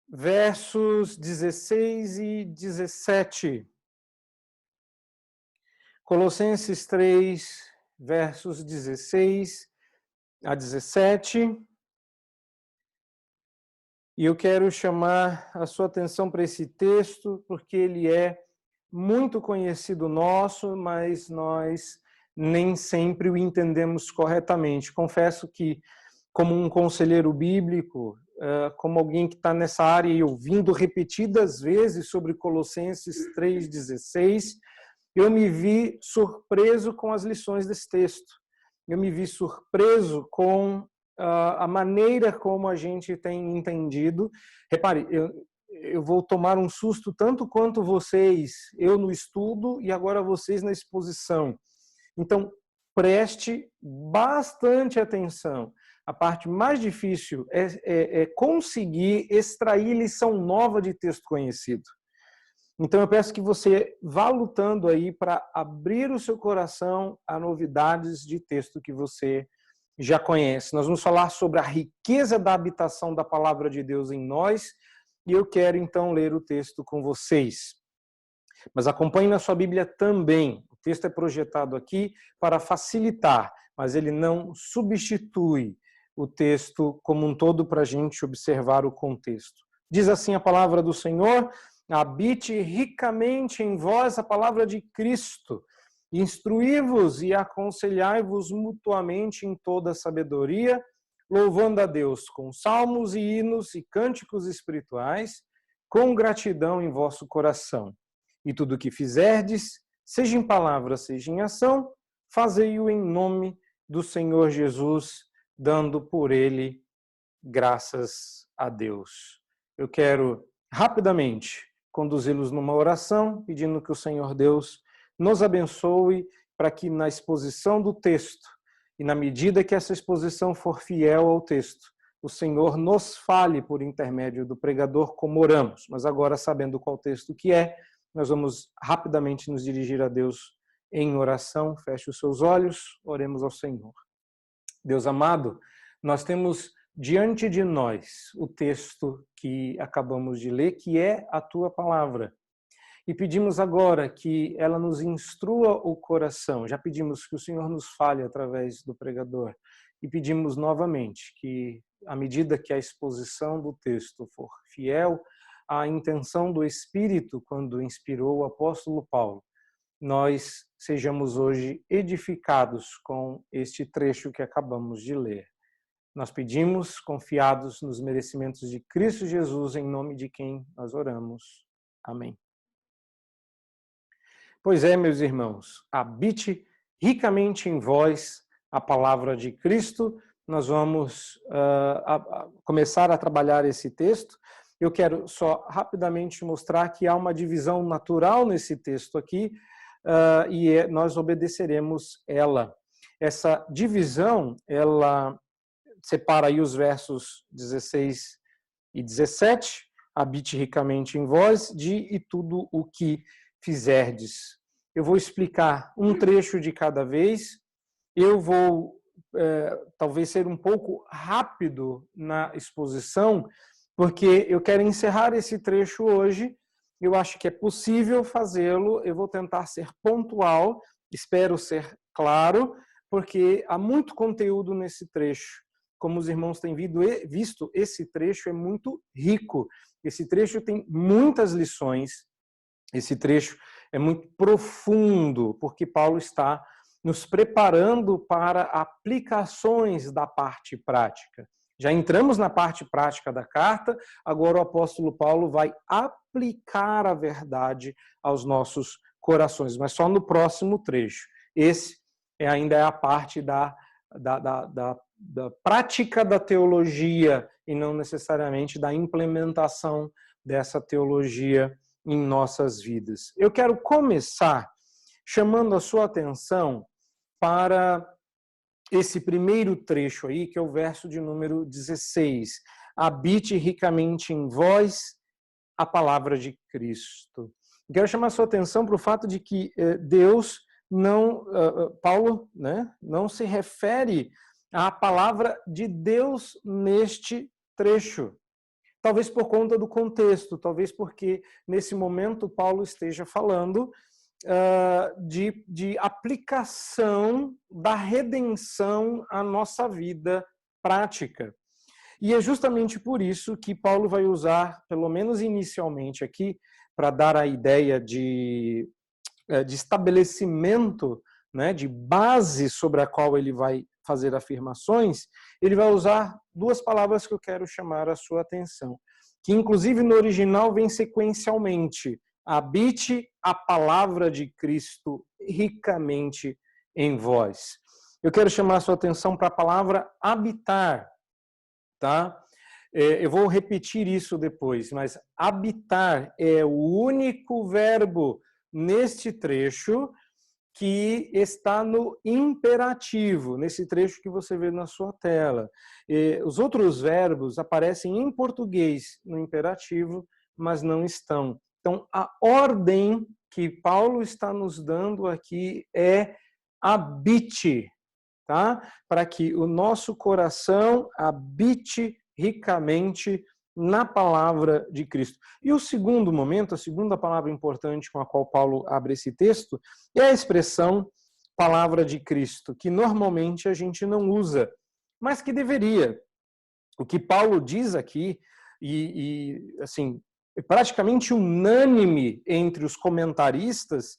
versos 16 e 17. Colossenses 3, versos 16 a 17. E eu quero chamar a sua atenção para esse texto, porque ele é muito conhecido nosso, mas nós nem sempre o entendemos corretamente. Confesso que, como um conselheiro bíblico, como alguém que está nessa área e ouvindo repetidas vezes sobre Colossenses 3,16, eu me vi surpreso com as lições desse texto. Eu me vi surpreso com a maneira como a gente tem entendido. Repare, eu vou tomar um susto tanto quanto vocês, eu no estudo e agora vocês na exposição. Então, preste bastante atenção. A parte mais difícil é conseguir extrair lição nova de texto conhecido. Então, eu peço que você vá lutando aí para abrir o seu coração a novidades de texto que você já conhece. Nós vamos falar sobre a riqueza da habitação da palavra de Deus em nós, e eu quero então ler o texto com vocês. Mas acompanhe na sua Bíblia também. O texto é projetado aqui para facilitar, mas ele não substitui o texto como um todo para a gente observar o contexto. Diz assim a palavra do Senhor: habite ricamente em vós a palavra de Cristo, instruí-vos e aconselhai-vos mutuamente em toda sabedoria, louvando a Deus com salmos e hinos e cânticos espirituais, com gratidão em vosso coração. E tudo o que fizerdes, seja em palavra, seja em ação, fazei-o em nome do Senhor Jesus, dando por ele graças a Deus. Eu quero rapidamente conduzi-los numa oração, pedindo que o Senhor Deus nos abençoe para que na exposição do texto e na medida que essa exposição for fiel ao texto, o Senhor nos fale por intermédio do pregador como oramos. Mas agora, sabendo qual texto que é, nós vamos rapidamente nos dirigir a Deus em oração. Feche os seus olhos, oremos ao Senhor. Deus amado, nós temos diante de nós o texto que acabamos de ler, que é a tua palavra. E pedimos agora que ela nos instrua o coração. Já pedimos que o Senhor nos fale através do pregador. E pedimos novamente que, à medida que a exposição do texto for fiel à intenção do Espírito, quando inspirou o apóstolo Paulo, nós sejamos hoje edificados com este trecho que acabamos de ler. Nós pedimos, confiados nos merecimentos de Cristo Jesus, em nome de quem nós oramos. Amém. Pois é, meus irmãos, habite ricamente em vós a palavra de Cristo. Nós vamos começar a trabalhar esse texto. Eu quero só rapidamente mostrar que há uma divisão natural nesse texto aqui, e nós obedeceremos ela. Essa divisão, ela separa aí os versos 16 e 17, habite ricamente em vós, e tudo o que fizerdes. Eu vou explicar um trecho de cada vez. Eu vou talvez ser um pouco rápido na exposição, porque eu quero encerrar esse trecho hoje. Eu acho que é possível fazê-lo. Eu vou tentar ser pontual, espero ser claro, porque há muito conteúdo nesse trecho. Como os irmãos têm visto, esse trecho é muito rico. Esse trecho tem muitas lições. Esse trecho é muito profundo, porque Paulo está nos preparando para aplicações da parte prática. Já entramos na parte prática da carta, agora o apóstolo Paulo vai aplicar a verdade aos nossos corações, mas só no próximo trecho. Esse ainda é a parte da prática da teologia e não necessariamente da implementação dessa teologia em nossas vidas. Eu quero começar chamando a sua atenção para esse primeiro trecho aí, que é o verso de número 16. Habite ricamente em vós a palavra de Cristo. Eu quero chamar a sua atenção para o fato de que Deus Paulo, né, não se refere à palavra de Deus neste trecho. talvez por conta do contexto, talvez porque nesse momento Paulo esteja falando de aplicação da redenção à nossa vida prática. E é justamente por isso que Paulo vai usar, pelo menos inicialmente aqui, para dar a ideia de estabelecimento, né, de base sobre a qual ele vai fazer afirmações, ele vai usar duas palavras que eu quero chamar a sua atenção, que inclusive no original vem sequencialmente: habite a palavra de Cristo ricamente em vós. Eu quero chamar a sua atenção para a palavra habitar, tá? Eu vou repetir isso depois, mas habitar é o único verbo neste trecho que está no imperativo, nesse trecho que você vê na sua tela. Os outros verbos aparecem em português no imperativo, mas não estão. Então, a ordem que Paulo está nos dando aqui é habite, tá? Para que o nosso coração habite ricamente na palavra de Cristo. E o segundo momento, a segunda palavra importante com a qual Paulo abre esse texto, é a expressão palavra de Cristo, que normalmente a gente não usa, mas que deveria. O que Paulo diz aqui, assim, é praticamente unânime entre os comentaristas,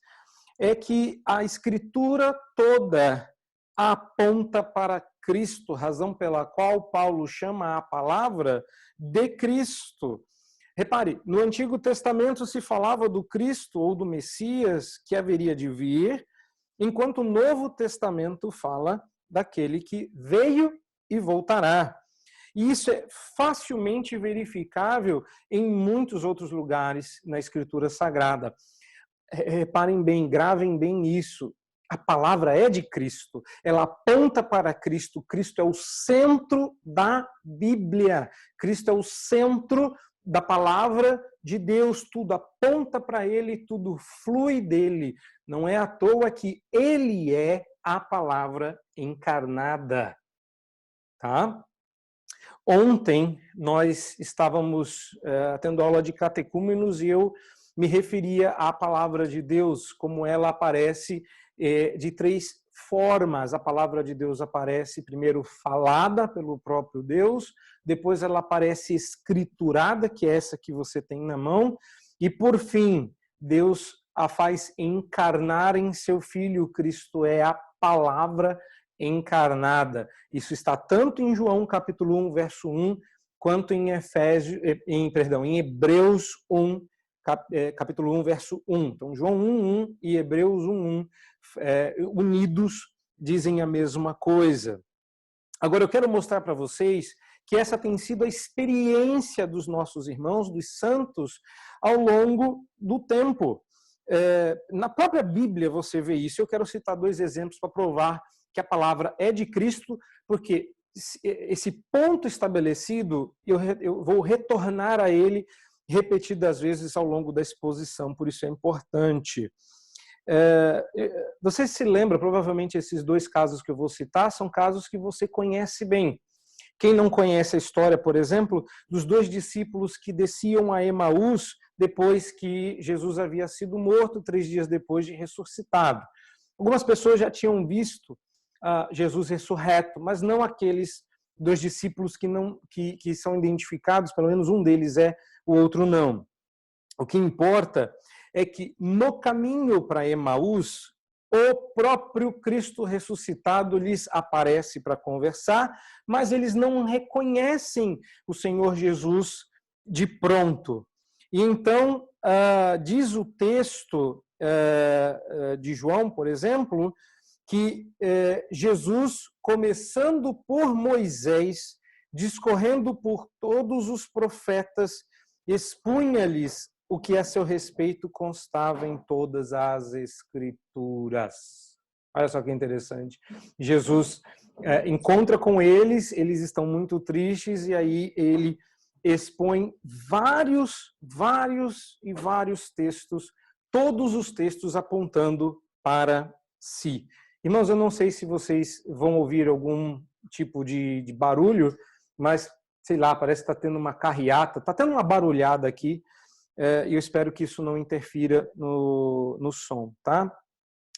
é que a Escritura toda aponta para Cristo, razão pela qual Paulo chama a palavra de Cristo. Repare, no Antigo Testamento se falava do Cristo ou do Messias que haveria de vir, enquanto o Novo Testamento fala daquele que veio e voltará. E isso é facilmente verificável em muitos outros lugares na Escritura Sagrada. Reparem bem, gravem bem isso. A palavra é de Cristo, ela aponta para Cristo. Cristo é o centro da Bíblia. Cristo é o centro da palavra de Deus. Tudo aponta para Ele, tudo flui dele. Não é à toa que Ele é a palavra encarnada. Tá? Ontem nós estávamos tendo aula de catecúmenos e eu me referia à palavra de Deus, como ela aparece de três formas. A palavra de Deus aparece primeiro falada pelo próprio Deus, depois ela aparece escriturada, que é essa que você tem na mão, e por fim, Deus a faz encarnar em seu Filho. Cristo é a palavra encarnada. Isso está tanto em João capítulo 1, verso 1, quanto em Hebreus 1, capítulo 1, verso 1. Então, João 1:1 e Hebreus 1:1, unidos, dizem a mesma coisa. Agora, eu quero mostrar para vocês que essa tem sido a experiência dos nossos irmãos, dos santos, ao longo do tempo. Na própria Bíblia você vê isso. Eu quero citar dois exemplos para provar que a palavra é de Cristo, porque esse ponto estabelecido, eu vou retornar a ele repetidas vezes ao longo da exposição, por isso é importante. Você se lembra, provavelmente esses dois casos que eu vou citar são casos que você conhece bem. Quem não conhece a história, por exemplo, dos dois discípulos que desciam a Emaús depois que Jesus havia sido morto, 3 dias depois de ressuscitado. Algumas pessoas já tinham visto Jesus ressurreto, mas não aqueles dois discípulos que são identificados, pelo menos um deles é, o outro não. O que importa é que no caminho para Emaús, o próprio Cristo ressuscitado lhes aparece para conversar, mas eles não reconhecem o Senhor Jesus de pronto. E então, diz o texto de João, por exemplo, que Jesus, começando por Moisés, discorrendo por todos os profetas, expunha-lhes o que a seu respeito constava em todas as Escrituras. Olha só que interessante. Jesus encontra com eles, eles estão muito tristes, e aí ele expõe vários textos, todos os textos apontando para si. Irmãos, eu não sei se vocês vão ouvir algum tipo de barulho, mas sei lá, parece que está tendo uma carreata, está tendo uma barulhada aqui, e eu espero que isso não interfira no som, tá?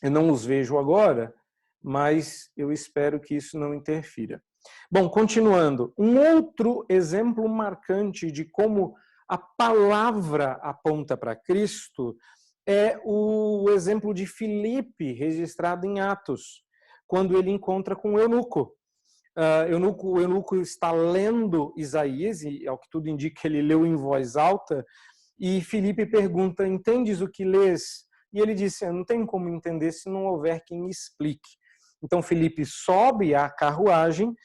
Eu não os vejo agora, mas eu espero que isso não interfira. Bom, continuando, um outro exemplo marcante de como a palavra aponta para Cristo é o exemplo de Filipe, registrado em Atos, quando ele encontra com o eunuco. O eunuco está lendo Isaías, e ao que tudo indica ele leu em voz alta, e Filipe pergunta, entendes o que lês? E ele disse, não tem como entender se não houver quem me explique. Então Filipe sobe à carruagem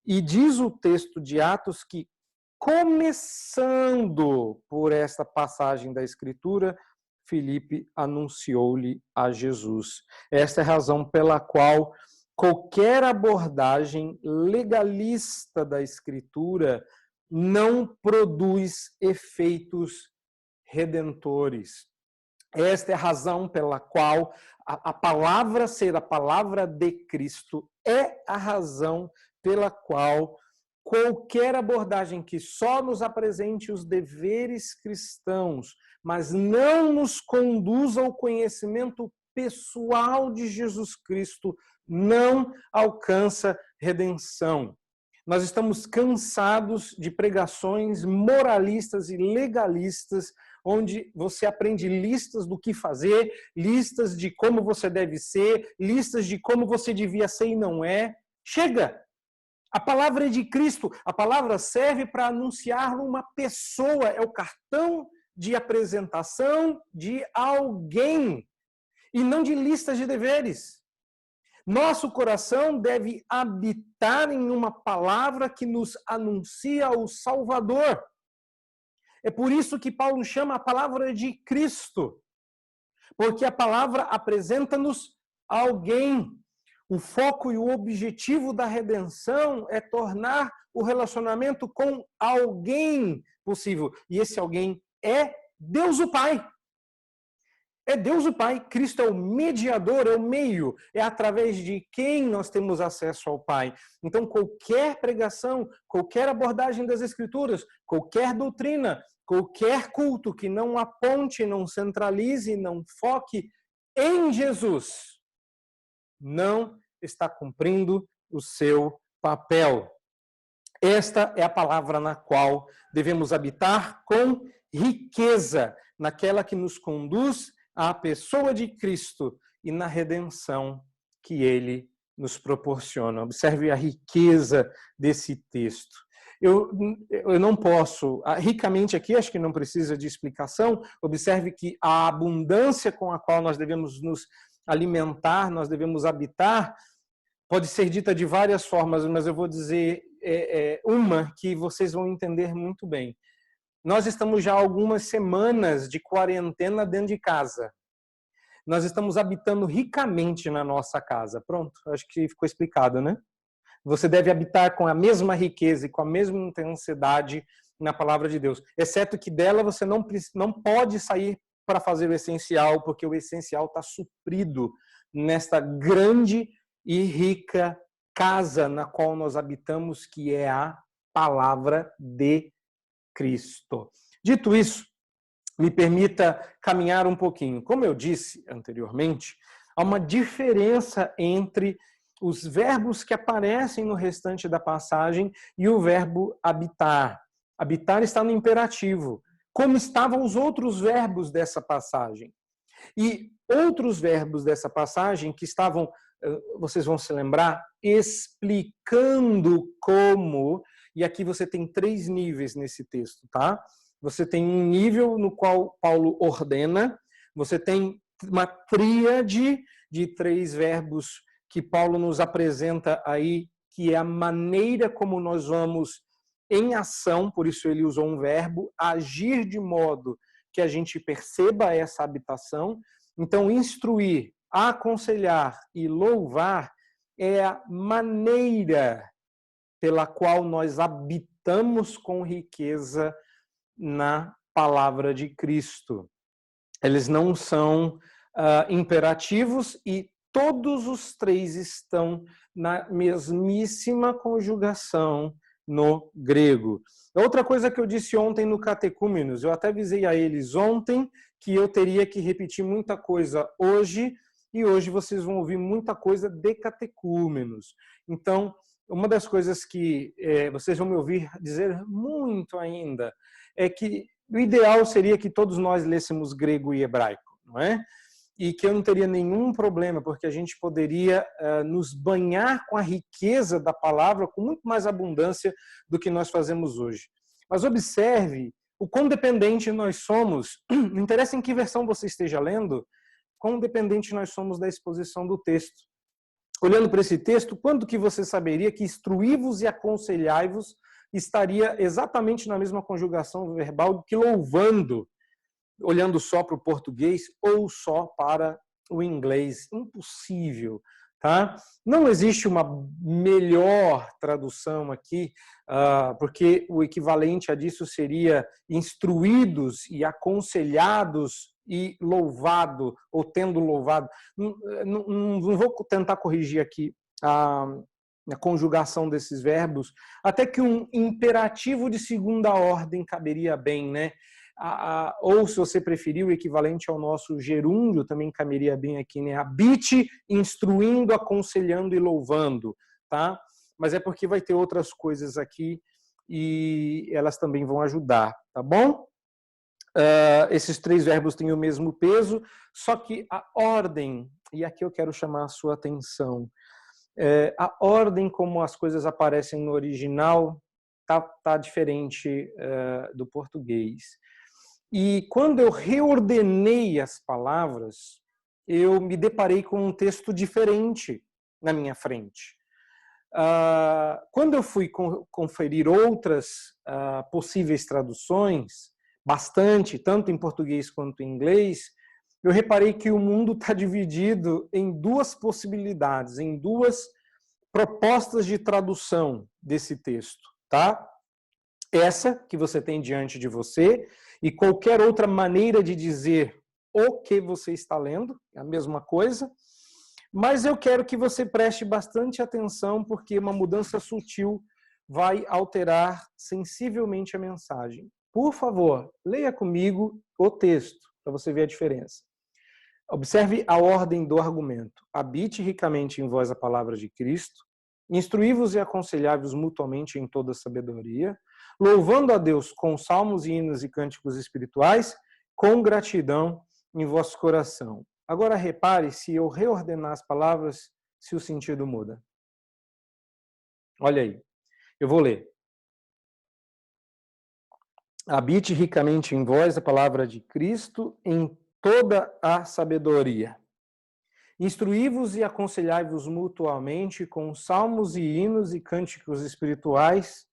e diz o texto de Atos que, começando por esta passagem da Escritura, Filipe anunciou-lhe a Jesus. Esta é a razão pela qual qualquer abordagem legalista da Escritura não produz efeitos redentores. Esta é a razão pela qual a palavra ser a palavra de Cristo é a razão pela qual qualquer abordagem que só nos apresente os deveres cristãos, mas não nos conduza ao conhecimento pessoal de Jesus Cristo, não alcança redenção. Nós estamos cansados de pregações moralistas e legalistas, onde você aprende listas do que fazer, listas de como você deve ser, listas de como você devia ser e não é. Chega! A palavra é de Cristo, a palavra serve para anunciar uma pessoa, é o cartão de apresentação de alguém, e não de listas de deveres. Nosso coração deve habitar em uma palavra que nos anuncia o Salvador. É por isso que Paulo chama a palavra de Cristo, porque a palavra apresenta-nos alguém. O foco e o objetivo da redenção é tornar o relacionamento com alguém possível. E esse alguém é Deus o Pai. É Deus o Pai. Cristo é o mediador, é o meio. É através de quem nós temos acesso ao Pai. Então, qualquer pregação, qualquer abordagem das Escrituras, qualquer doutrina, qualquer culto que não aponte, não centralize, não foque em Jesus, não está cumprindo o seu papel. Esta é a palavra na qual devemos habitar com riqueza, naquela que nos conduz à pessoa de Cristo e na redenção que ele nos proporciona. Observe a riqueza desse texto. Eu não posso, ricamente aqui, acho que não precisa de explicação, observe que a abundância com a qual nós devemos nos alimentar, nós devemos habitar, pode ser dita de várias formas, mas eu vou dizer uma que vocês vão entender muito bem. Nós estamos já há algumas semanas de quarentena dentro de casa. Nós estamos habitando ricamente na nossa casa. Pronto, acho que ficou explicado, né? Você deve habitar com a mesma riqueza e com a mesma intensidade na palavra de Deus. Exceto que dela você não pode sair para fazer o essencial, porque o essencial está suprido nesta grande e rica casa na qual nós habitamos, que é a palavra de Cristo. Dito isso, me permita caminhar um pouquinho. Como eu disse anteriormente, há uma diferença entre os verbos que aparecem no restante da passagem e o verbo habitar. Habitar está no imperativo, como estavam os outros verbos dessa passagem. E outros verbos dessa passagem que estavam, vocês vão se lembrar, explicando como, e aqui você tem 3 níveis nesse texto, tá? Você tem um nível no qual Paulo ordena, você tem uma tríade de 3 verbos que Paulo nos apresenta aí, que é a maneira como nós vamos em ação, por isso ele usou um verbo, agir de modo que a gente perceba essa habitação. Então, instruir, aconselhar e louvar é a maneira pela qual nós habitamos com riqueza na palavra de Cristo. Eles não são imperativos e todos os 3 estão na mesmíssima conjugação no grego. Outra coisa que eu disse ontem no Catecúmenos, eu até avisei a eles ontem que eu teria que repetir muita coisa hoje, e hoje vocês vão ouvir muita coisa de catecúmenos. Então, uma das coisas que vocês vão me ouvir dizer muito ainda é que o ideal seria que todos nós lêssemos grego e hebraico, não é? E que eu não teria nenhum problema, porque a gente poderia nos banhar com a riqueza da palavra com muito mais abundância do que nós fazemos hoje. Mas observe o quão dependente nós somos, não interessa em que versão você esteja lendo, quão dependente nós somos da exposição do texto. Olhando para esse texto, quando que você saberia que instruí-vos e aconselhai-vos estaria exatamente na mesma conjugação verbal que louvando, olhando só para o português ou só para o inglês? Impossível, tá? Não existe uma melhor tradução aqui, porque o equivalente a disso seria instruídos e aconselhados e louvado, ou tendo louvado. Não vou tentar corrigir aqui a conjugação desses verbos, até que um imperativo de segunda ordem caberia bem, né? Ou, se você preferir, o equivalente ao nosso gerúndio também caberia bem aqui, né? Habite instruindo, aconselhando e louvando, tá? Mas é porque vai ter outras coisas aqui e elas também vão ajudar, tá bom? Esses três verbos têm o mesmo peso, só que a ordem, e aqui eu quero chamar a sua atenção, a ordem como as coisas aparecem no original tá diferente do português. E quando eu reordenei as palavras, eu me deparei com um texto diferente na minha frente. Quando eu fui conferir outras possíveis traduções, bastante, tanto em português quanto em inglês, eu reparei que o mundo está dividido em duas possibilidades, em duas propostas de tradução desse texto, tá? Essa que você tem diante de você e qualquer outra maneira de dizer o que você está lendo, é a mesma coisa, mas eu quero que você preste bastante atenção porque uma mudança sutil vai alterar sensivelmente a mensagem. Por favor, leia comigo o texto para você ver a diferença. Observe a ordem do argumento. Habite ricamente em vós a palavra de Cristo, instruí-vos e aconselhai-vos mutuamente em toda sabedoria, louvando a Deus com salmos, hinos e cânticos espirituais, com gratidão em vosso coração. Agora repare, se eu reordenar as palavras, se o sentido muda. Olha aí, eu vou ler. Habite ricamente em vós a palavra de Cristo em toda a sabedoria. Instruí-vos e aconselhai-vos mutuamente com salmos e hinos e cânticos espirituais,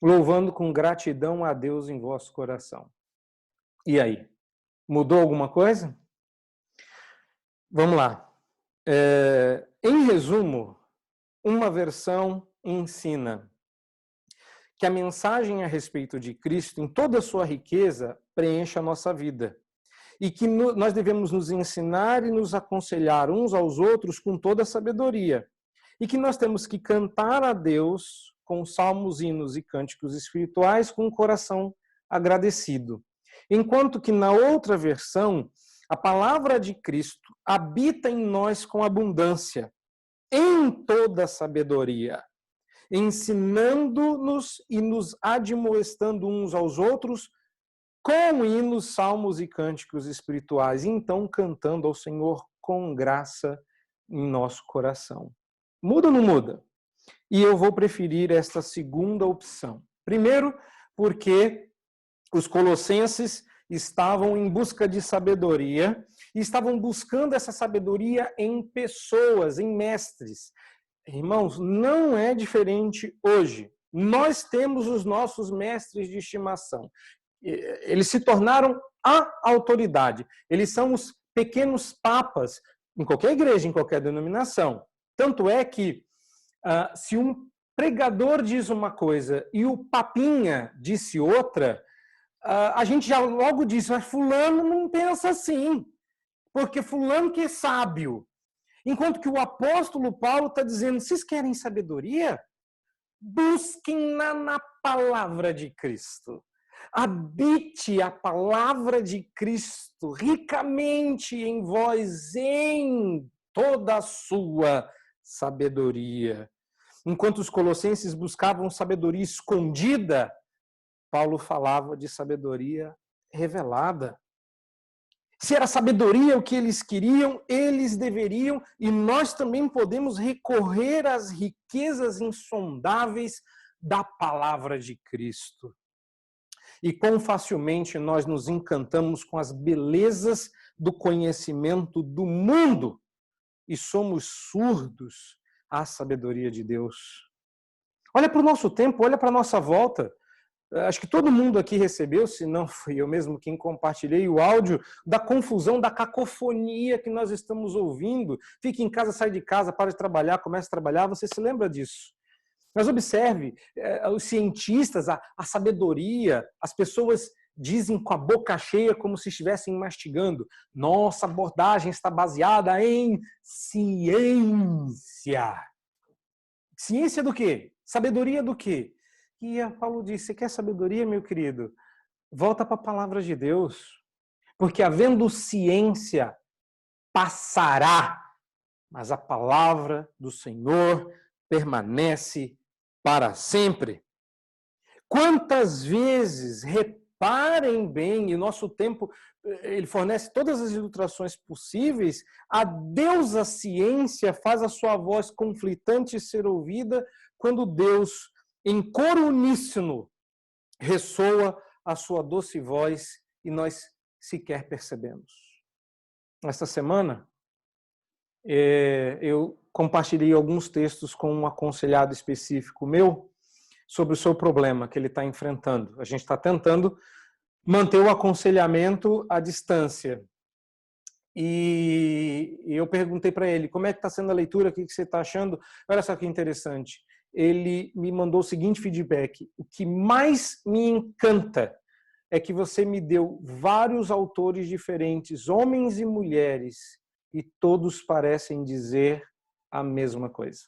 louvando com gratidão a Deus em vosso coração. E aí? Mudou alguma coisa? Vamos lá. Em resumo, uma versão ensina que a mensagem a respeito de Cristo, em toda a sua riqueza, preenche a nossa vida. E que nós devemos nos ensinar e nos aconselhar uns aos outros com toda a sabedoria. E que nós temos que cantar a Deus com salmos, hinos e cânticos espirituais com o coração agradecido. Enquanto que na outra versão, a palavra de Cristo habita em nós com abundância, em toda a sabedoria, ensinando-nos e nos admoestando uns aos outros com hinos, salmos e cânticos espirituais, e então cantando ao Senhor com graça em nosso coração. Muda ou não muda? E eu vou preferir esta segunda opção. Primeiro, porque os colossenses estavam em busca de sabedoria e estavam buscando essa sabedoria em pessoas, em mestres. Irmãos, não é diferente hoje. Nós temos os nossos mestres de estimação. Eles se tornaram a autoridade. Eles são os pequenos papas em qualquer igreja, em qualquer denominação. Tanto é que se um pregador diz uma coisa e o papinha disse outra, a gente já logo diz, mas fulano não pensa assim, porque fulano que é sábio. Enquanto que o apóstolo Paulo está dizendo, vocês querem sabedoria? Busquem na palavra de Cristo. Habite a palavra de Cristo ricamente em vós, em toda a sua sabedoria. Enquanto os colossenses buscavam sabedoria escondida, Paulo falava de sabedoria revelada. Se era sabedoria o que eles queriam, eles deveriam, e nós também podemos recorrer às riquezas insondáveis da palavra de Cristo. E quão facilmente nós nos encantamos com as belezas do conhecimento do mundo e somos surdos à sabedoria de Deus. Olha para o nosso tempo, olha para a nossa volta. Acho que todo mundo aqui recebeu, se não fui eu mesmo quem compartilhei o áudio, da confusão, da cacofonia que nós estamos ouvindo. Fique em casa, sai de casa, para de trabalhar, começa a trabalhar, você se lembra disso. Mas observe, os cientistas, a sabedoria, as pessoas dizem com a boca cheia como se estivessem mastigando. Nossa abordagem está baseada em ciência. Ciência do quê? Sabedoria do quê? E Paulo disse, você quer sabedoria, meu querido? Volta para a palavra de Deus. Porque havendo ciência, passará, mas a palavra do Senhor permanece para sempre. Quantas vezes, reparem bem, e o nosso tempo, ele fornece todas as ilustrações possíveis, a deusa ciência faz a sua voz conflitante ser ouvida quando Deus, em coro uníssono, ressoa a sua doce voz e nós sequer percebemos. Esta semana, eu compartilhei alguns textos com um aconselhado específico meu sobre o seu problema que ele está enfrentando. A gente está tentando manter o aconselhamento à distância. E eu perguntei para ele, como é que está sendo a leitura, o que você está achando? Olha só que interessante. Ele me mandou o seguinte feedback: o que mais me encanta é que você me deu vários autores diferentes, homens e mulheres, e todos parecem dizer a mesma coisa.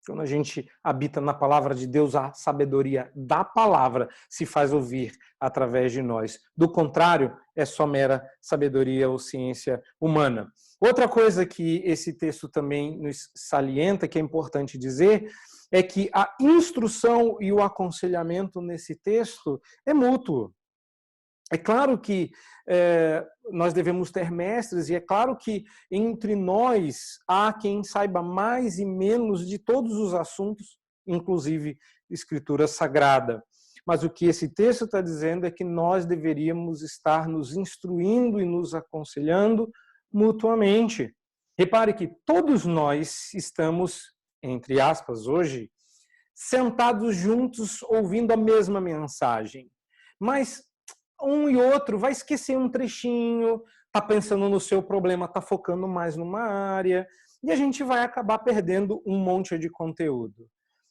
Quando a gente habita na palavra de Deus, a sabedoria da palavra se faz ouvir através de nós. Do contrário, é só mera sabedoria ou ciência humana. Outra coisa que esse texto também nos salienta, que é importante dizer, é que a instrução e o aconselhamento nesse texto é mútuo. É claro que nós devemos ter mestres, e é claro que entre nós há quem saiba mais e menos de todos os assuntos, inclusive escritura sagrada. Mas o que esse texto está dizendo é que nós deveríamos estar nos instruindo e nos aconselhando mutuamente. Repare que todos nós estamos, entre aspas, hoje, sentados juntos ouvindo a mesma mensagem. Mas um e outro vai esquecer um trechinho, tá pensando no seu problema, tá focando mais numa área, e a gente vai acabar perdendo um monte de conteúdo.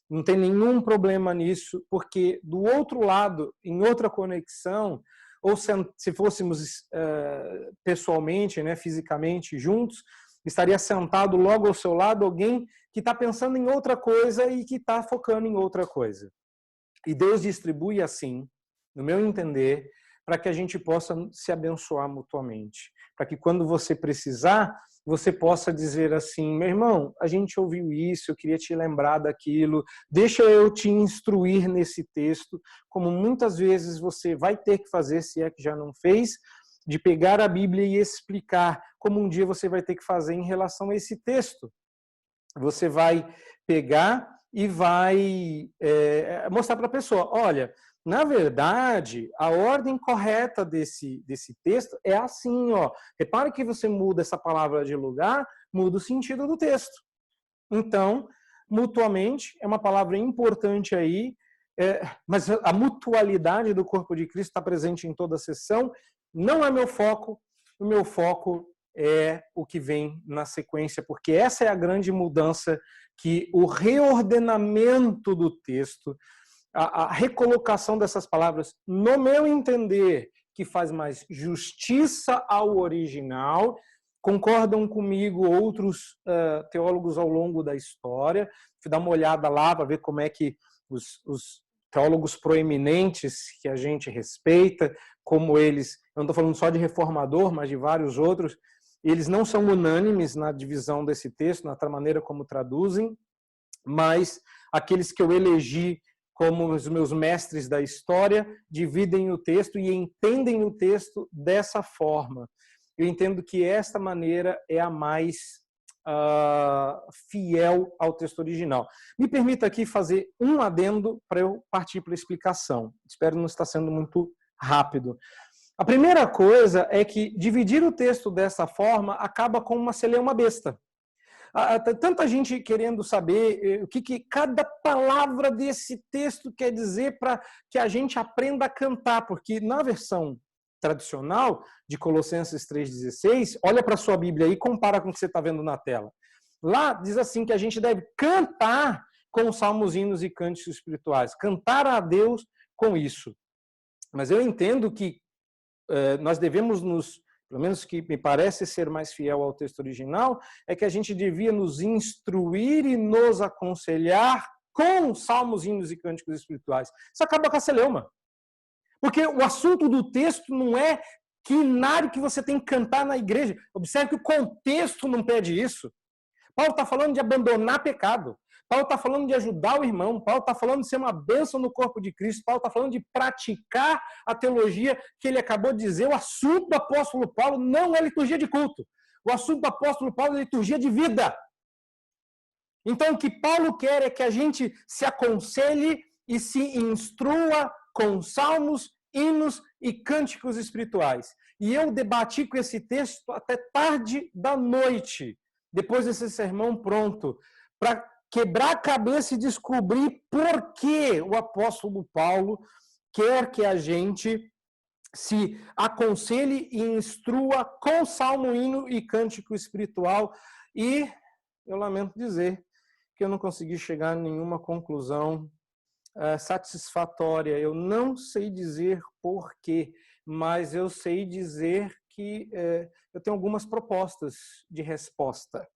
Não tem nenhum problema nisso, porque do outro lado, em outra conexão, ou se fôssemos pessoalmente, né, fisicamente juntos, estaria sentado logo ao seu lado alguém que está pensando em outra coisa e que está focando em outra coisa. E Deus distribui assim, no meu entender, para que a gente possa se abençoar mutuamente. Para que quando você precisar, você possa dizer assim, meu irmão, a gente ouviu isso, eu queria te lembrar daquilo, deixa eu te instruir nesse texto, como muitas vezes você vai ter que fazer, se é que já não fez, de pegar a Bíblia e explicar, como um dia você vai ter que fazer em relação a esse texto. Você vai pegar e vai mostrar para a pessoa, olha, na verdade, a ordem correta desse texto é assim, ó. Repare que você muda essa palavra de lugar, muda o sentido do texto. Então, mutuamente, é uma palavra importante aí, mas a mutualidade do corpo de Cristo está presente em toda a sessão. Não é meu foco, o meu foco é o que vem na sequência, porque essa é a grande mudança que o reordenamento do texto, a recolocação dessas palavras, no meu entender, que faz mais justiça ao original concordam comigo outros teólogos ao longo da história. Fui dar uma olhada lá para ver como é que os teólogos proeminentes que a gente respeita, como eles, eu não estou falando só de reformador, mas de vários outros, eles não são unânimes na divisão desse texto, na maneira como traduzem, mas aqueles que eu elegi como os meus mestres da história dividem o texto e entendem o texto dessa forma. Eu entendo que esta maneira é a mais fiel ao texto original. Me permita aqui fazer um adendo para eu partir para a explicação. Espero não estar sendo muito rápido. A primeira coisa é que dividir o texto dessa forma acaba com uma celeuma besta. Tanta gente querendo saber o que cada palavra desse texto quer dizer para que a gente aprenda a cantar, porque na versão tradicional de Colossenses 3,16, olha para a sua Bíblia aí e compara com o que você está vendo na tela. Lá diz assim que a gente deve cantar com salmos, hinos e cânticos espirituais, cantar a Deus com isso. Mas eu entendo que nós devemos pelo menos que me parece ser mais fiel ao texto original, é que a gente devia nos instruir e nos aconselhar com salmos, hinos e cânticos espirituais. Isso acaba com a celeuma. Porque o assunto do texto não é que hinário que você tem que cantar na igreja. Observe que o contexto não pede isso. Paulo está falando de abandonar pecado. Paulo está falando de ajudar o irmão. Paulo está falando de ser uma bênção no corpo de Cristo. Paulo está falando de praticar a teologia que ele acabou de dizer. O assunto do apóstolo Paulo não é liturgia de culto. O assunto do apóstolo Paulo é liturgia de vida. Então, o que Paulo quer é que a gente se aconselhe e se instrua com salmos, hinos e cânticos espirituais. E eu debati com esse texto até tarde da noite, depois desse sermão pronto, para quebrar a cabeça e descobrir por que o apóstolo Paulo quer que a gente se aconselhe e instrua com salmo, hino e cântico espiritual. E eu lamento dizer que eu não consegui chegar a nenhuma conclusão satisfatória. Eu não sei dizer por quê, mas eu sei dizer que eu tenho algumas propostas de resposta.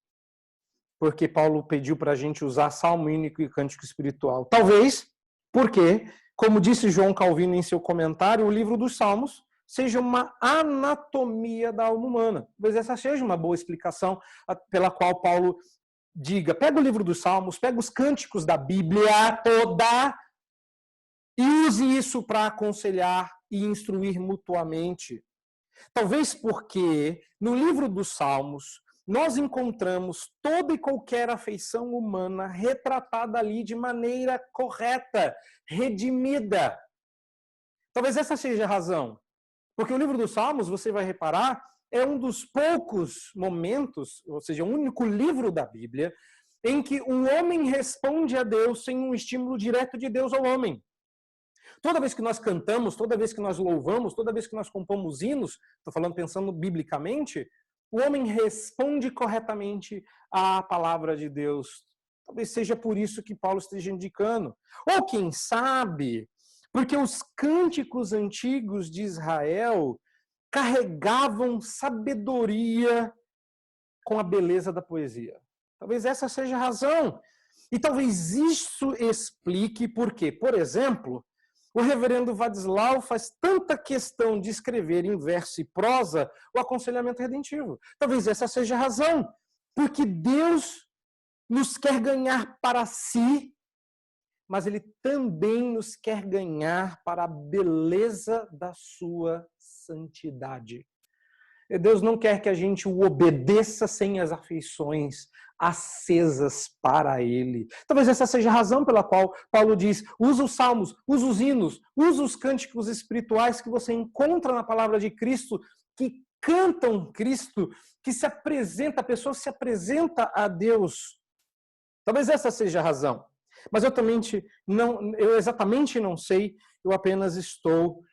Porque Paulo pediu para a gente usar salmo, hino e cântico espiritual. Talvez porque, como disse João Calvino em seu comentário, o livro dos Salmos seja uma anatomia da alma humana. Talvez essa seja uma boa explicação pela qual Paulo diga, pega o livro dos Salmos, pega os cânticos da Bíblia toda e use isso para aconselhar e instruir mutuamente. Talvez porque no livro dos Salmos nós encontramos toda e qualquer afeição humana retratada ali de maneira correta, redimida. Talvez essa seja a razão. Porque o livro dos Salmos, você vai reparar, é um dos poucos momentos, ou seja, o único livro da Bíblia, em que um homem responde a Deus sem um estímulo direto de Deus ao homem. Toda vez que nós cantamos, toda vez que nós louvamos, toda vez que nós compomos hinos, estou falando pensando biblicamente, o homem responde corretamente à palavra de Deus. Talvez seja por isso que Paulo esteja indicando. Ou quem sabe, porque os cânticos antigos de Israel carregavam sabedoria com a beleza da poesia. Talvez essa seja a razão. E talvez isso explique por quê. Por exemplo, o reverendo Vadislau faz tanta questão de escrever em verso e prosa o aconselhamento redentivo. Talvez essa seja a razão. Porque Deus nos quer ganhar para si, mas Ele também nos quer ganhar para a beleza da sua santidade. E Deus não quer que a gente o obedeça sem as afeições acesas para Ele. Talvez essa seja a razão pela qual Paulo diz, usa os salmos, usa os hinos, usa os cânticos espirituais que você encontra na palavra de Cristo, que cantam Cristo, que se apresenta, a pessoa se apresenta a Deus. Talvez essa seja a razão. Mas eu exatamente não sei, eu apenas estou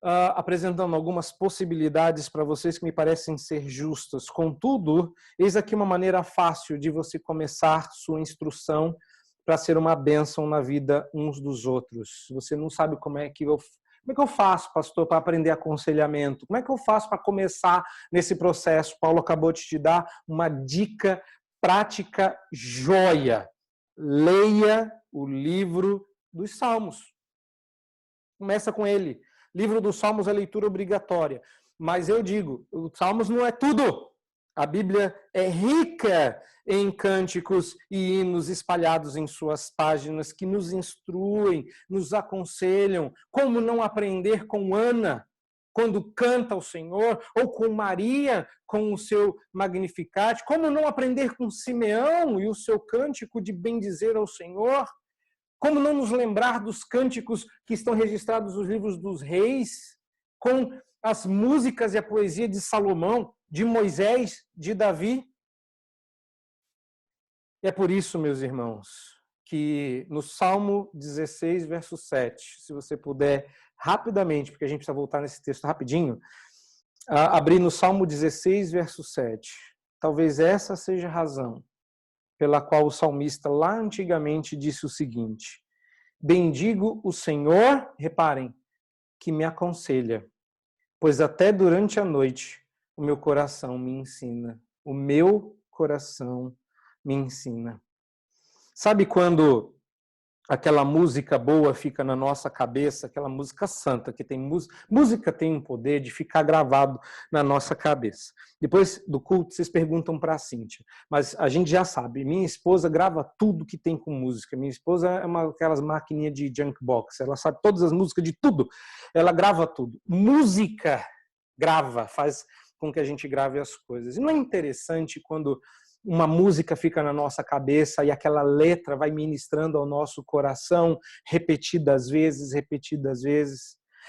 apresentando algumas possibilidades para vocês que me parecem ser justas. Contudo, eis aqui uma maneira fácil de você começar sua instrução para ser uma bênção na vida uns dos outros. Se você não sabe como é Como é que eu faço, pastor, para aprender aconselhamento? Como é que eu faço para começar nesse processo? Paulo acabou de te dar uma dica prática joia. Leia o livro dos Salmos. Começa com ele. Livro dos Salmos é leitura obrigatória. Mas eu digo, os Salmos não é tudo. A Bíblia é rica em cânticos e hinos espalhados em suas páginas que nos instruem, nos aconselham como não aprender com Ana, quando canta ao Senhor, ou com Maria, com o seu Magnificat, como não aprender com Simeão e o seu cântico de bendizer ao Senhor, como não nos lembrar dos cânticos que estão registrados nos livros dos reis, com as músicas e a poesia de Salomão, de Moisés, de Davi. E é por isso, meus irmãos, que no Salmo 16, verso 7, se você puder rapidamente, porque a gente precisa voltar nesse texto rapidinho, abrir no Salmo 16, verso 7. Talvez essa seja a razão pela qual o salmista lá antigamente disse o seguinte: bendigo o Senhor, reparem, que me aconselha, pois até durante a noite o meu coração me ensina. O meu coração me ensina. Sabe quando aquela música boa fica na nossa cabeça, aquela música santa, que tem música tem um poder de ficar gravado na nossa cabeça. Depois do culto, vocês perguntam para a Cíntia, mas a gente já sabe, minha esposa grava tudo que tem com música. Minha esposa é aquelas maquininhas de junk box, ela sabe todas as músicas de tudo, ela grava tudo. Música grava, faz com que a gente grave as coisas. E não é interessante quando uma música fica na nossa cabeça e aquela letra vai ministrando ao nosso coração repetidas vezes.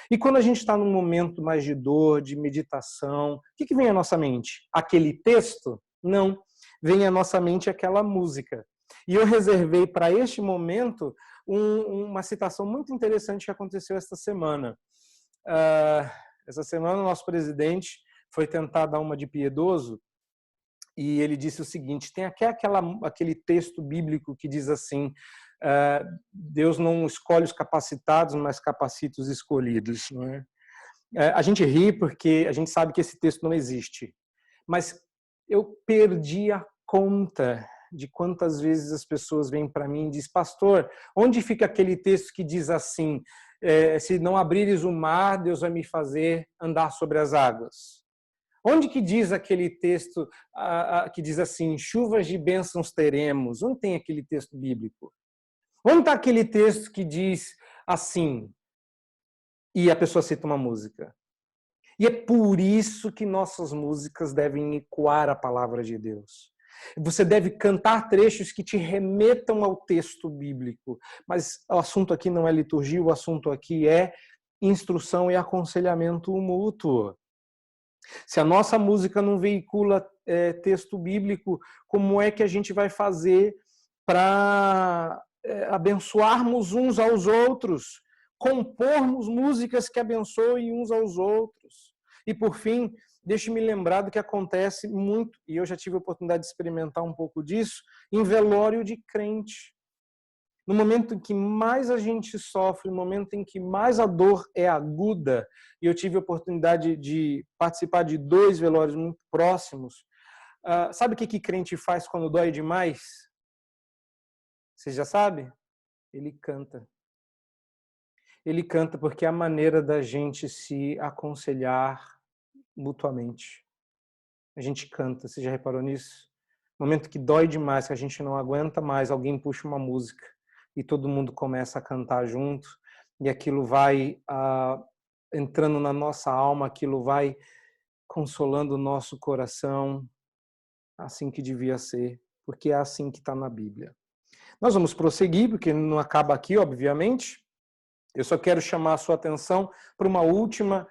E quando a gente está num momento mais de dor, de meditação, o que vem à nossa mente? Aquele texto? Não. Vem à nossa mente aquela música. E eu reservei para este momento uma citação muito interessante que aconteceu esta semana. Essa semana o nosso presidente foi tentar dar uma de piedoso e ele disse o seguinte: tem aquele texto bíblico que diz assim, Deus não escolhe os capacitados, mas capacita os escolhidos. Não é? A gente ri porque a gente sabe que esse texto não existe, mas eu perdi a conta de quantas vezes as pessoas vêm para mim e dizem: pastor, onde fica aquele texto que diz assim, se não abrires o mar, Deus vai me fazer andar sobre as águas? Onde que diz aquele texto que diz assim, chuvas de bênçãos teremos? Onde tem aquele texto bíblico? Onde está aquele texto que diz assim, e a pessoa cita uma música? E é por isso que nossas músicas devem ecoar a palavra de Deus. Você deve cantar trechos que te remetam ao texto bíblico. Mas o assunto aqui não é liturgia, o assunto aqui é instrução e aconselhamento mútuo. Se a nossa música não veicula texto bíblico, como é que a gente vai fazer para abençoarmos uns aos outros, compormos músicas que abençoem uns aos outros? E por fim, deixe-me lembrar do que acontece muito, e eu já tive a oportunidade de experimentar um pouco disso, em velório de crente. No momento em que mais a gente sofre, no momento em que mais a dor é aguda, e eu tive a oportunidade de participar de 2 velórios muito próximos, sabe o que crente faz quando dói demais? Você já sabe? Ele canta. Ele canta porque é a maneira da gente se aconselhar mutuamente. A gente canta, você já reparou nisso? No momento que dói demais, que a gente não aguenta mais, alguém puxa uma música e todo mundo começa a cantar junto, e aquilo vai entrando na nossa alma, aquilo vai consolando o nosso coração, assim que devia ser, porque é assim que está na Bíblia. Nós vamos prosseguir, porque não acaba aqui, obviamente. Eu só quero chamar a sua atenção para uma última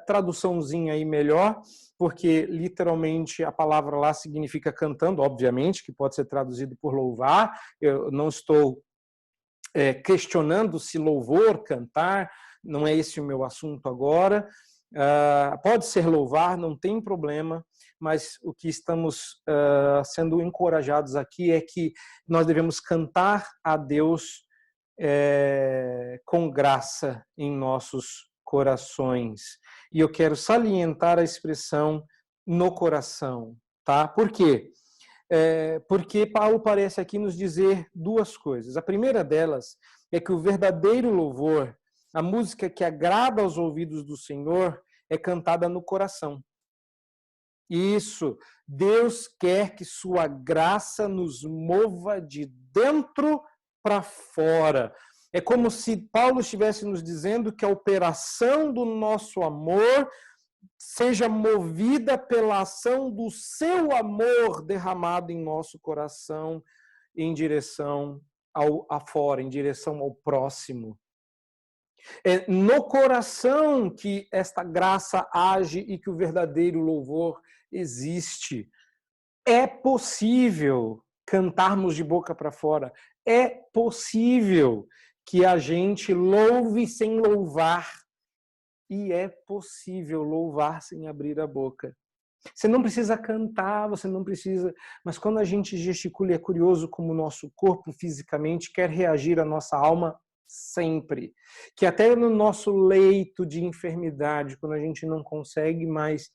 traduçãozinha aí melhor, porque literalmente a palavra lá significa cantando, obviamente, que pode ser traduzido por louvar. Eu não estou questionando se louvor, cantar, não é esse o meu assunto agora. Pode ser louvar, não tem problema, mas o que estamos sendo encorajados aqui é que nós devemos cantar a Deus com graça em nossos corações. E eu quero salientar a expressão no coração, tá? Por quê? Porque Paulo parece aqui nos dizer duas coisas. A primeira delas é que o verdadeiro louvor, a música que agrada aos ouvidos do Senhor, é cantada no coração. Isso, Deus quer que sua graça nos mova de dentro para fora. É como se Paulo estivesse nos dizendo que a operação do nosso amor seja movida pela ação do seu amor derramado em nosso coração em direção ao afora, em direção ao próximo. É no coração que esta graça age e que o verdadeiro louvor existe. É possível cantarmos de boca para fora. É possível que a gente louve sem louvar. E é possível louvar sem abrir a boca. Você não precisa cantar, você não precisa... Mas quando a gente gesticula, é curioso como o nosso corpo fisicamente quer reagir à nossa alma sempre. Que até no nosso leito de enfermidade, quando a gente não consegue mais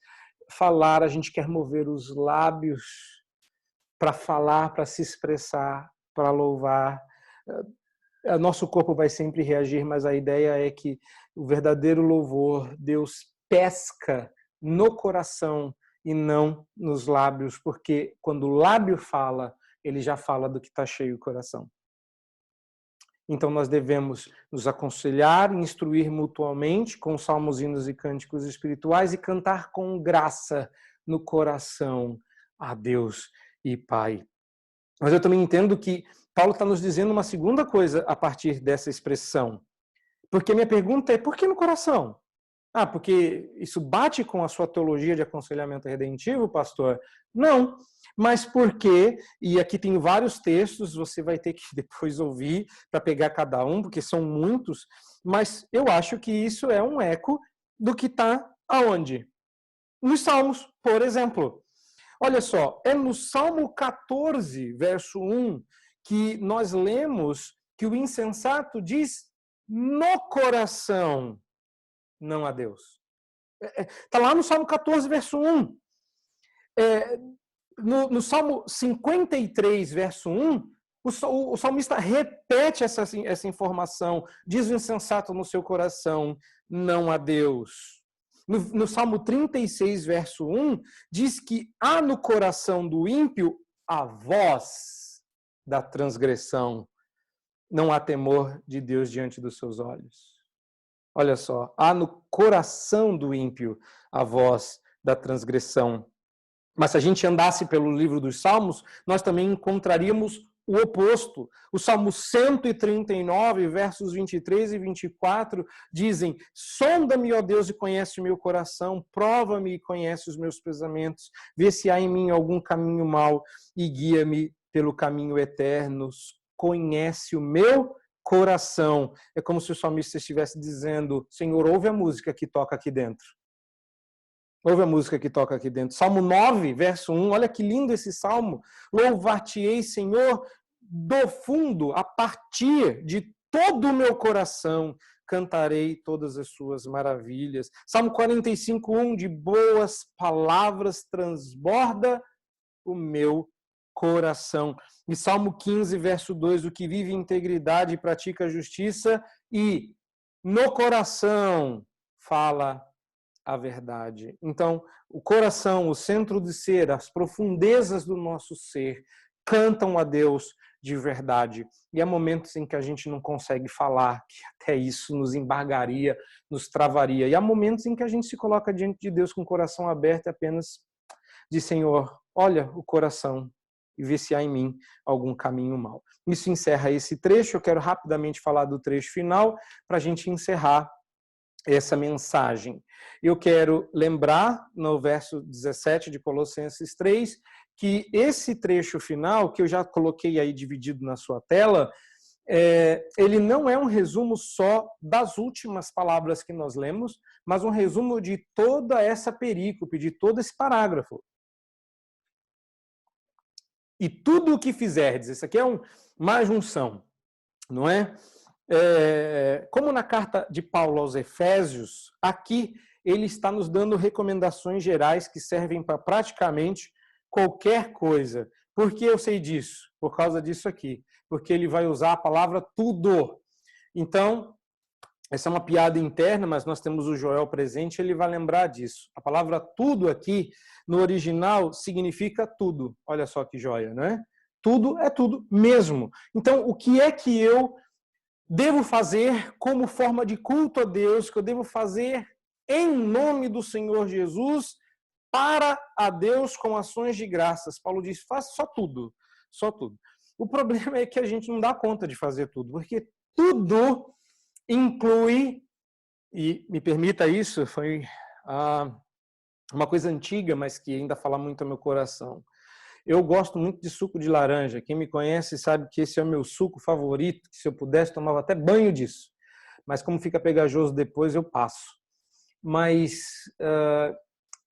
falar, a gente quer mover os lábios para falar, para se expressar, para louvar. Nosso corpo vai sempre reagir, mas a ideia é que o verdadeiro louvor, Deus pesca no coração e não nos lábios, porque quando o lábio fala, ele já fala do que está cheio o coração. Então nós devemos nos aconselhar, instruir mutuamente com salmos, hinos e cânticos espirituais e cantar com graça no coração a Deus e Pai. Mas eu também entendo que Paulo está nos dizendo uma segunda coisa a partir dessa expressão. Porque minha pergunta é, por que no coração? Porque isso bate com a sua teologia de aconselhamento redentivo, pastor? Não, mas porque, e aqui tem vários textos, você vai ter que depois ouvir para pegar cada um, porque são muitos, mas eu acho que isso é um eco do que está aonde? Nos Salmos, por exemplo. Olha só, é no Salmo 14, verso 1, que nós lemos que o insensato diz no coração, não a Deus. Está lá no Salmo 14, verso 1. No Salmo 53, verso 1, o salmista repete essa informação. Diz o insensato no seu coração, não a Deus. No Salmo 36, verso 1, diz que há no coração do ímpio a voz da transgressão. Não há temor de Deus diante dos seus olhos. Olha só, há no coração do ímpio a voz da transgressão. Mas se a gente andasse pelo livro dos Salmos, nós também encontraríamos o oposto. O Salmo 139, versos 23 e 24, dizem: sonda-me, ó Deus, e conhece o meu coração, prova-me e conhece os meus pensamentos, vê se há em mim algum caminho mau e guia-me pelo caminho eterno. Conhece o meu coração. É como se o salmista estivesse dizendo: Senhor, ouve a música que toca aqui dentro. Ouve a música que toca aqui dentro. Salmo 9, verso 1. Olha que lindo esse salmo. Louvar-te-ei, Senhor, do fundo, a partir de todo o meu coração, cantarei todas as suas maravilhas. Salmo 45, 1. De boas palavras transborda o meu coração. E Salmo 15, verso 2. O que vive em integridade e pratica a justiça e no coração fala a verdade. Então, o coração, o centro de ser, as profundezas do nosso ser, cantam a Deus de verdade. E há momentos em que a gente não consegue falar, que até isso nos embargaria, nos travaria. E há momentos em que a gente se coloca diante de Deus com o coração aberto e apenas diz: Senhor, olha o coração e vê se há em mim algum caminho mau. Isso encerra esse trecho. Eu quero rapidamente falar do trecho final para a gente encerrar essa mensagem. Eu quero lembrar, no verso 17 de Colossenses 3, que esse trecho final, que eu já coloquei aí dividido na sua tela, ele não é um resumo só das últimas palavras que nós lemos, mas um resumo de toda essa perícope, de todo esse parágrafo. E tudo o que fizerdes, isso aqui é uma junção, não é? Como na carta de Paulo aos Efésios, aqui ele está nos dando recomendações gerais que servem para praticamente qualquer coisa. Por que eu sei disso? Por causa disso aqui. Porque ele vai usar a palavra tudo. Então, essa é uma piada interna, mas nós temos o Joel presente, ele vai lembrar disso. A palavra tudo aqui, no original, significa tudo. Olha só que joia, não é? Tudo é tudo mesmo. Então, o que é que eu devo fazer como forma de culto a Deus, que eu devo fazer em nome do Senhor Jesus, para a Deus com ações de graças? Paulo diz, faça só tudo, só tudo. O problema é que a gente não dá conta de fazer tudo, porque tudo inclui, e me permita isso, foi uma coisa antiga, mas que ainda fala muito ao meu coração. Eu gosto muito de suco de laranja. Quem me conhece sabe que esse é o meu suco favorito, que se eu pudesse tomava até banho disso. Mas como fica pegajoso depois, eu passo. Mas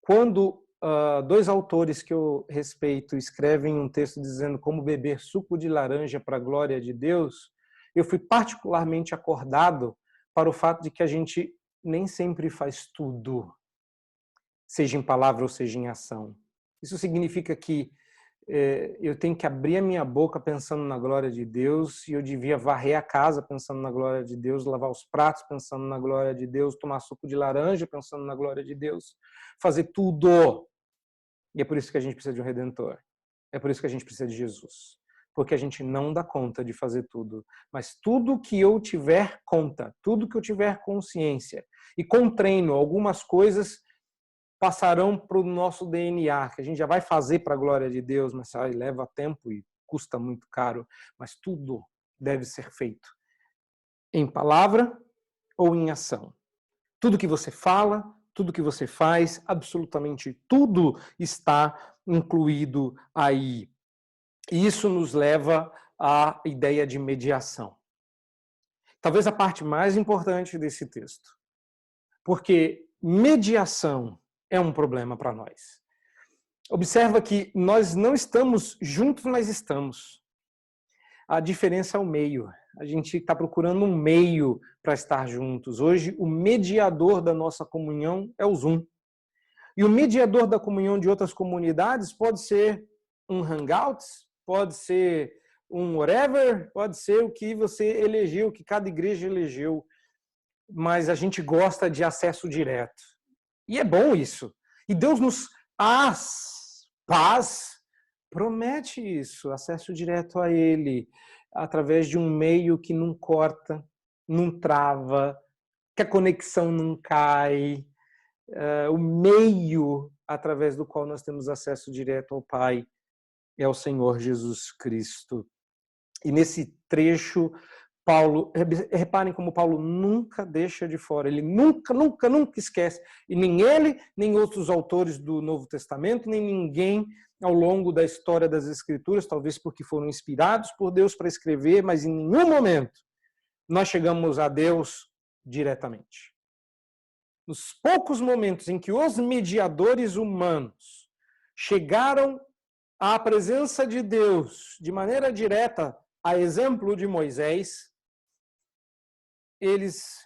quando dois autores que eu respeito escrevem um texto dizendo como beber suco de laranja para a glória de Deus, eu fui particularmente acordado para o fato de que a gente nem sempre faz tudo, seja em palavra ou seja em ação. Isso significa que eu tenho que abrir a minha boca pensando na glória de Deus, e eu devia varrer a casa pensando na glória de Deus, lavar os pratos pensando na glória de Deus, tomar suco de laranja pensando na glória de Deus, fazer tudo. E é por isso que a gente precisa de um Redentor. É por isso que a gente precisa de Jesus. Porque a gente não dá conta de fazer tudo. Mas tudo que eu tiver conta, tudo que eu tiver consciência, e com treino, algumas coisas passarão para o nosso DNA, que a gente já vai fazer para a glória de Deus, mas leva tempo e custa muito caro. Mas tudo deve ser feito em palavra ou em ação. Tudo que você fala, tudo que você faz, absolutamente tudo está incluído aí. E isso nos leva à ideia de mediação. Talvez a parte mais importante desse texto. Porque mediação é um problema para nós. Observa que nós não estamos juntos, mas estamos. A diferença é o meio. A gente está procurando um meio para estar juntos. Hoje, o mediador da nossa comunhão é o Zoom. E o mediador da comunhão de outras comunidades pode ser um Hangouts, pode ser um whatever, pode ser o que você elegeu, o que cada igreja elegeu. Mas a gente gosta de acesso direto. E é bom isso. E Deus nos promete isso, acesso direto a Ele, através de um meio que não corta, não trava, que a conexão não cai, o meio através do qual nós temos acesso direto ao Pai é o Senhor Jesus Cristo. E nesse trecho, Paulo, reparem como Paulo nunca deixa de fora, ele nunca esquece, e nem ele, nem outros autores do Novo Testamento, nem ninguém ao longo da história das Escrituras, talvez porque foram inspirados por Deus para escrever, mas em nenhum momento nós chegamos a Deus diretamente. Nos poucos momentos em que os mediadores humanos chegaram à presença de Deus de maneira direta, a exemplo de Moisés, eles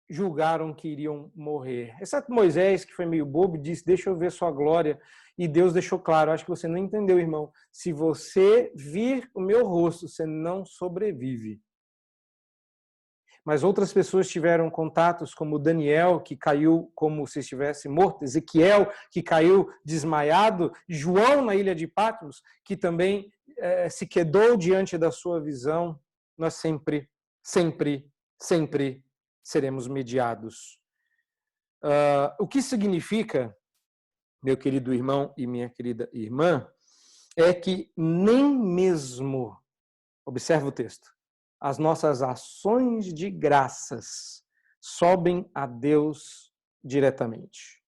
julgaram que iriam morrer. Exceto Moisés, que foi meio bobo, disse, deixa eu ver sua glória. E Deus deixou claro, acho que você não entendeu, irmão. Se você vir o meu rosto, você não sobrevive. Mas outras pessoas tiveram contatos, como Daniel, que caiu como se estivesse morto, Ezequiel, que caiu desmaiado, João, na ilha de Patmos, que também se quedou diante da sua visão. Nós sempre seremos mediados. O que significa, meu querido irmão e minha querida irmã, é que nem mesmo, observa o texto, as nossas ações de graças sobem a Deus diretamente.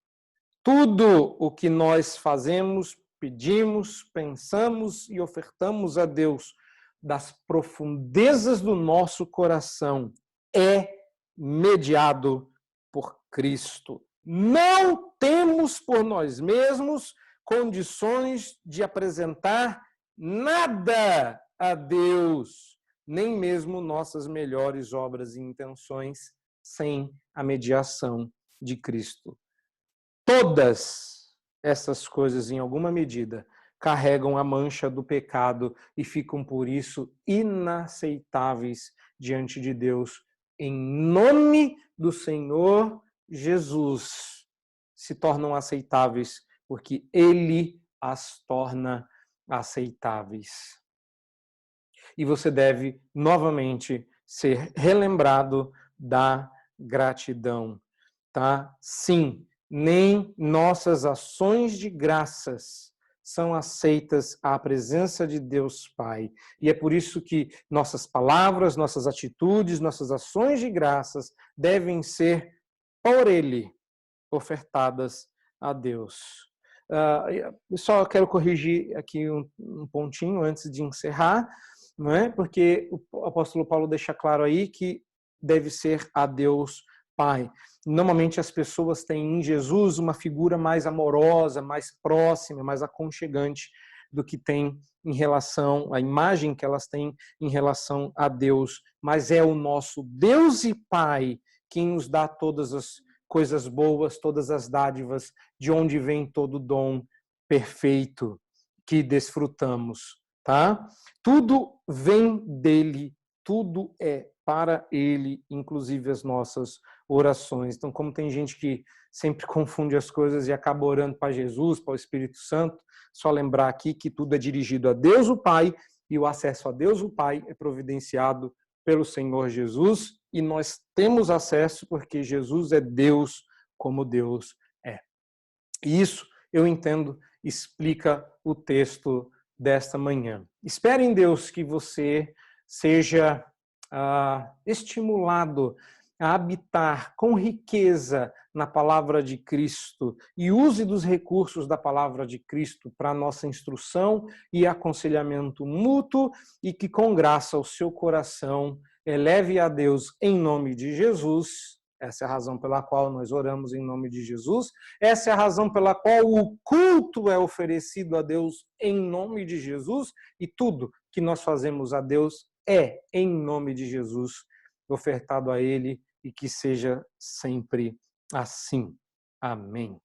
Tudo o que nós fazemos, pedimos, pensamos e ofertamos a Deus das profundezas do nosso coração é mediado por Cristo. Não temos por nós mesmos condições de apresentar nada a Deus. nem mesmo nossas melhores obras e intenções sem a mediação de Cristo. Todas essas coisas, em alguma medida, carregam a mancha do pecado e ficam, por isso, inaceitáveis diante de Deus. Em nome do Senhor Jesus, se tornam aceitáveis, porque Ele as torna aceitáveis. E você deve, novamente, ser relembrado da gratidão, tá? Sim, nem nossas ações de graças são aceitas à presença de Deus Pai. E é por isso que nossas palavras, nossas atitudes, nossas ações de graças devem ser por Ele ofertadas a Deus. Só quero corrigir aqui um pontinho antes de encerrar, não é? Porque o apóstolo Paulo deixa claro aí que deve ser a Deus Pai. Normalmente as pessoas têm em Jesus uma figura mais amorosa, mais próxima, mais aconchegante do que tem em relação à imagem que elas têm em relação a Deus. Mas é o nosso Deus e Pai quem nos dá todas as coisas boas, todas as dádivas, de onde vem todo o dom perfeito que desfrutamos, tá? Tudo vem dele, tudo é para ele, inclusive as nossas orações. Então, como tem gente que sempre confunde as coisas e acaba orando para Jesus, para o Espírito Santo, só lembrar aqui que tudo é dirigido a Deus o Pai e o acesso a Deus o Pai é providenciado pelo Senhor Jesus e nós temos acesso porque Jesus é Deus como Deus é. E isso, eu entendo, explica o texto desta manhã. Espere em Deus que você seja estimulado a habitar com riqueza na palavra de Cristo e use dos recursos da palavra de Cristo para a nossa instrução e aconselhamento mútuo e que com graça o seu coração eleve a Deus em nome de Jesus. Essa é a razão pela qual nós oramos em nome de Jesus. Essa é a razão pela qual o culto é oferecido a Deus em nome de Jesus e tudo que nós fazemos a Deus é em nome de Jesus ofertado a Ele e que seja sempre assim. Amém.